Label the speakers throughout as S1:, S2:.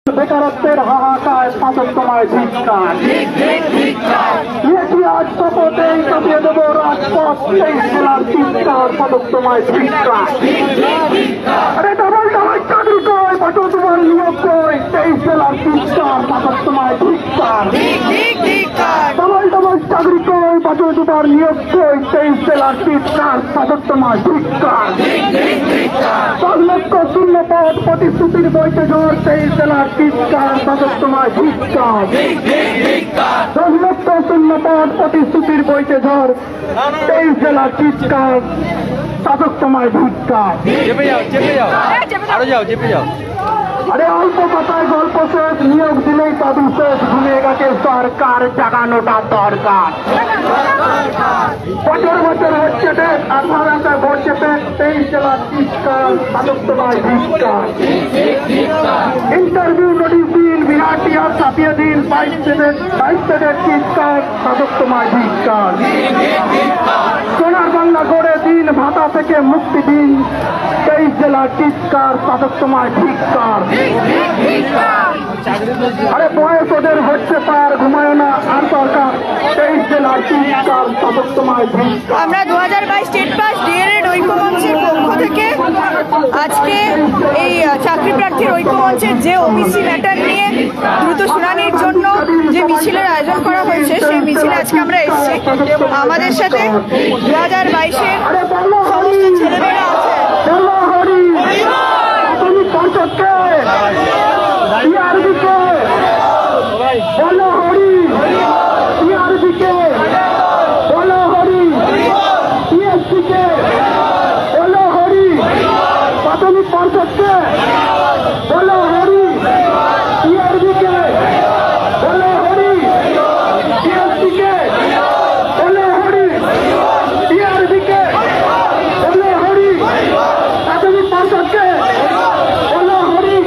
S1: বেকারত্বের হাহাকার শাসক তোমায় ধিক্কার। আজ শপথেই কাঁপিয়ে দেবো রাজপথ, সেই জেলার চিৎকার শাসক তোমায় ধিক্কার। আরে ডবল ডবল চাকরি কই, বাটো তোমার নিয়োগ কই, সেই জেলার চিৎকার শাসক তোমায় ধিক্কার। ডবল ডবল চাকরি কই, বাটো তোমার নিয়োগ কই, সেই জেলার চিৎকার শাসক তোমায় ধিক্কার। 10 লক্ষ শূন্য পদ প্রতিশ্রুতির বইতে জোর, সেই জেলার চিৎকার শাসক তোমায় ধিক্কার। 10 লক্ষ শূন্য পদ প্রতিশ্রুতির বইতে ঝড়, সেই জেলার চিৎকার শাসক তোমায় ধিক্কার। আরে অল্প কথায় গল্প শেষ, নিয়োগ দিলেই তা বিশেষ, ঘুমিয়ে গেছে সরকার, জাগানোটা দরকার। বছর বছর হচ্ছে ডেট, 18টা ঘটছে পেট, সেই জেলার চিৎকার শাসক তোমায় ধিক্কার। ইন্টারভিউ নোটিশ দিন, বিরাটি আর ছাপিয়ে দিন, 22 ডেট চিৎকার শাসক তোমায় ধিক্কার। সোনার বাংলা গড়ে দিন, ভাতা থেকে মুক্তি দিন, সেই জেলার চিৎকার শাসক তোমায় ধিক্কার। আরে বয়স ওদের হচ্ছে পার, ঘুমায় না আর সরকার, সেই জেলার চিৎকার শাসক তোমায় ধিক্কার।
S2: আমরা 2022 স্টেট পাস ডিএলএড ঐক্যমঞ্চের পক্ষ থেকে আজকে এই চাকরি প্রার্থীর ঐক্যমঞ্চের যে ওবিসি ম্যাটার নিয়ে দ্রুত শুনানির জন্য যে মিছিলের আয়োজন করা হয়েছে, সেই মিছিলে আজকে আমরা এসেছি। আমাদের সাথে 2022-এর সমস্ত ছেলেমেয়েরা আছে। প্রাথমিক পর্ষদকে বলো হরি, টিআরবিকে বলো হরি, টিএসসিকে বলো হরি, টিআরবিকে বলো হরি, প্রাথমিক পর্ষদকে বলো হরি,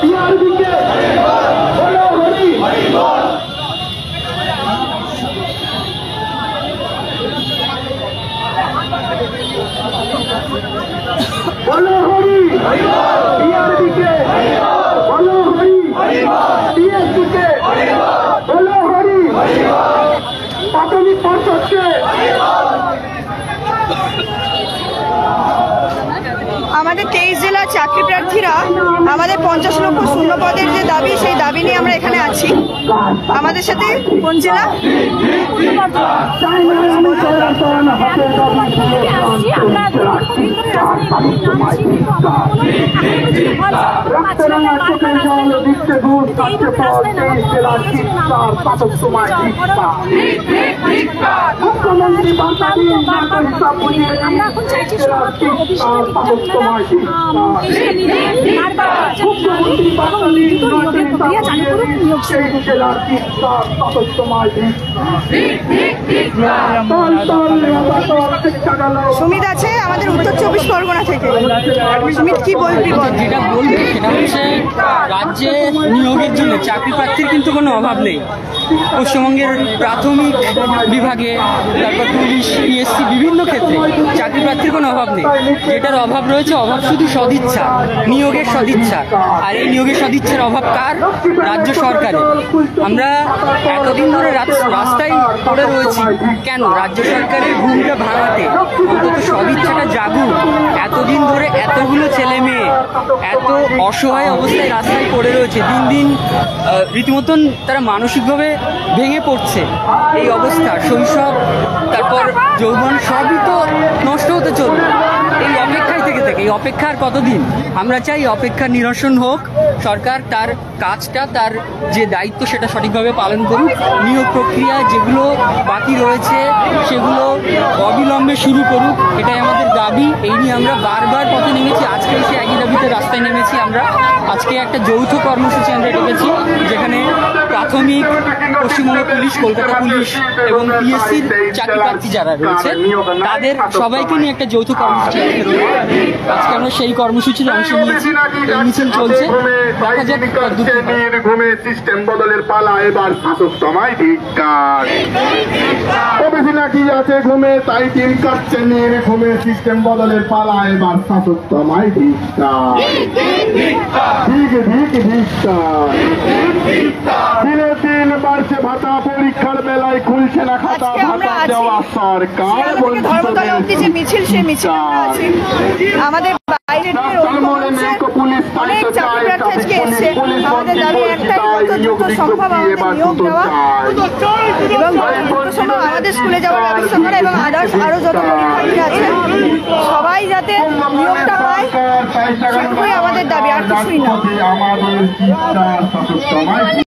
S2: টিআরবিকে বলো হরি। বলো হরি, টিআরবিকে বলো হরি, টিএসসিকে বলো হরি, প্রাথমিক পর্ষদকে। আমাদের 23 জেলার চাকরি প্রার্থীরা আমাদের 50 লক্ষ শূন্য পদের যে দাবি, সেই দাবি নিয়ে আমরা এখানে আছি। আমাদের সাথে কোন জেলা? সুমিত আছে আমাদের উত্তর 24 পরগনা থেকে। সুমিত কি বলবি?
S3: যেটা বলবো সেটা হচ্ছে, রাজ্যে নিয়োগের জন্য চাকরি প্রার্থীর কিন্তু কোনো অভাব নেই। পশ্চিমবঙ্গের প্রাথমিক বিভাগে, তারপর পুলিশ, পিএসসি, বিভিন্ন ক্ষেত্রে চাকরি প্রার্থীর কোনো অভাব নেই। যেটার অভাব রয়েছে, অভাব শুধু সদিচ্ছা, নিয়োগের সদিচ্ছা। আর এই নিয়োগের সদিচ্ছার অভাব কার? রাজ্য সরকারের। আমরা এতদিন ধরে রাস্তায় পড়ে রয়েছি কেন? রাজ্য সরকারের ভূমিকা ভাঙাতে। অন্তত সদিচ্ছাটা জাগুক। এতদিন ধরে এতগুলো ছেলে মেয়ে এত অসহায় অবস্থায় রাস্তায় পড়ে রয়েছে, দিন দিন রীতিমতন তারা মানসিকভাবে ভেঙে পড়ছে। এই অবস্থা, শৈশব, তারপর যৌবন, সবই তো নষ্ট হতে চলবে। এই অপেক্ষায় থেকে এই অপেক্ষার কতদিন? আমরা চাই অপেক্ষার নিরসন হোক, সরকার তার কাজটা, তার যে দায়িত্ব সেটা সঠিকভাবে পালন করুক। নিয়োগ প্রক্রিয়া যেগুলো বাকি রয়েছে সেগুলো অবিলম্বে শুরু করুক, এটাই আমাদের দাবি। এই নিয়ে আমরা বারবার পথে নেমেছি, আজকে এসে একই দাবিতে রাস্তায় নেমেছি। আমরা আজকে একটা যৌথ কর্মসূচি আমরা ডেকেছি, যেখানে প্রাথমিক, পশ্চিমবঙ্গ পুলিশ, কলকাতা পুলিশ এবং পিএসসির চাকরি প্রার্থী যারা রয়েছে তাদের সবাইকে নিয়ে একটা যৌথ কর্মসূচি আজকে আমরা সেই কর্মসূচির অংশ নিয়েছি। এই মিছিল চলছে।
S1: ঘুমে সিস্টেম বদলের পালা, এবার শাসক তোমায় ধিক্কার। ওবিসি নাকি আছে ঘুমে, তাই দিন কাটছে ঘুমে সিস্টেম বদলের পালা, এবার শাসক তোমায় ধিক্কার। দিনে দিন বাড়ছে ভাতা, পরীক্ষার বেলায় খুলছে না খাতা, ভাতা দেওয়া সরকার
S2: ধর্মতলা অব্দি যে মিছিল, সে মিছিল আমাদের বাইরের অনেক চাকরি প্রার্থী আজকে এসছে। আমাদের দাবি একটাই, যত দ্রুত সম্ভব আমাদের নিয়োগ দেওয়া এবং যত সম্ভব আমাদের স্কুলে যাওয়ার ব্যবস্থা করা এবং আদার্স আরো যত পরীক্ষার্থী আছে সবাই যাতে নিয়োগটা পায়, সেটুকুই আমাদের দাবি, আর কিছুই না।